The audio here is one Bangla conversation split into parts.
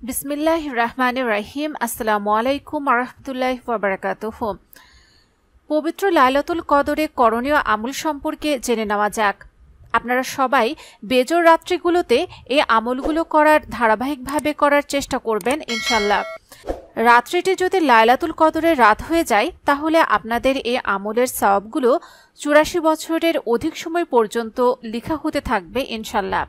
বিসমিল্লাহির রহমানির রহিম। আসসালামু আলাইকুম ওয়া রাহমাতুল্লাহি ওয়া বারাকাতুহু। পবিত্র লাইলাতুল কদরে করণীয় আমল সম্পর্কে জেনে নেওয়া যাক। আপনারা সবাই বেজর রাত্রিগুলোতে এই আমলগুলো করার ধারাবাহিকভাবে করার চেষ্টা করবেন ইনশাআল্লাহ। রাত্রিটি যদি লাইলাতুল কদরের রাত হয়ে যায় তাহলে আপনাদের এই আমলের সওয়াবগুলো 84 বছরের অধিক সময় পর্যন্ত লেখা হতে থাকবে ইনশাআল্লাহ।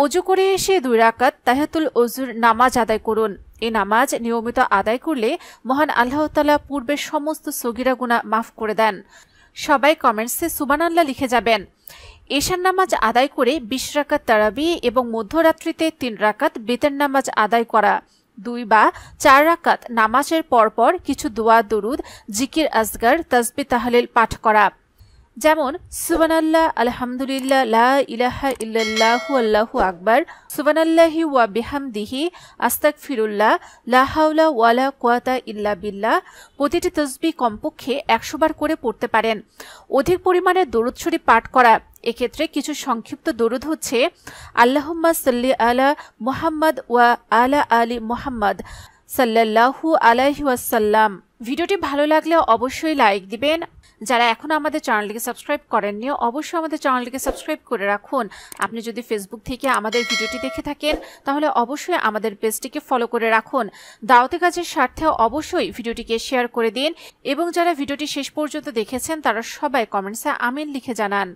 অজু করে এসে 2 রাকাত তাহিয়াতুল ওযুর নামাজ আদায় করুন। এই নামাজ নিয়মিত আদায় করলে মহান আল্লাহ তাআলা পূর্বের সমস্ত সগীরা গুনাহ মাফ করে দেন। সবাই কমেন্টসে সুবহানাল্লাহ লিখে যাবেন। এশার নামাজ আদায় করে 20 রাকাত তারাবি এবং মধ্যরাত্রিতে 3 রাকাত বিতর নামাজ আদায় করা। 2 বা 4 রাকাত নামাজের পরপর কিছু দোয়া দরুদ জিকির আসগার তাসবিহ তাহলিল পাঠ করা, যেমন সুবহানাল্লাহ, আলহামদুলিল্লাহ, লা ইলাহা ইল্লাল্লাহু আল্লাহু আকবার, সুবহানাল্লাহি ওয়া বিহামদিহি, আস্তাগফিরুল্লাহ, লা হাওলা ওয়ালা কুওয়াতা ইল্লা বিল্লাহ। প্রতিটি তাসবিহ কমপক্ষে 100 বার করে পড়তে পারেন। অধিক পরিমাণে দরুদ শরীফ পাঠ করা। এক্ষেত্রে কিছু সংক্ষিপ্ত দরুদ হচ্ছে আল্লাহুম্মা সাল্লি আলা মুহাম্মদ ওয়া আলা আলি মুহাম্মদ সাল্লাল্লাহু আলাইহি ওয়াসাল্লাম। ভিডিওটি ভালো লাগলে অবশ্যই লাইক দিবেন। যারা এখনো আমাদের চ্যানেলটিকে সাবস্ক্রাইব করেননি অবশ্যই আমাদের চ্যানেলটিকে সাবস্ক্রাইব করে রাখুন। আপনি যদি ফেসবুক থেকে আমাদের ভিডিওটি দেখে থাকেন তাহলে অবশ্যই আমাদের পেজটিকে ফলো করে রাখুন। দাওয়াতি কাজের স্বার্থে অবশ্যই ভিডিওটিকে শেয়ার করে দিন এবং যারা ভিডিওটি শেষ পর্যন্ত দেখেছেন তারা সবাই কমেন্টসে আমিন লিখে জানান।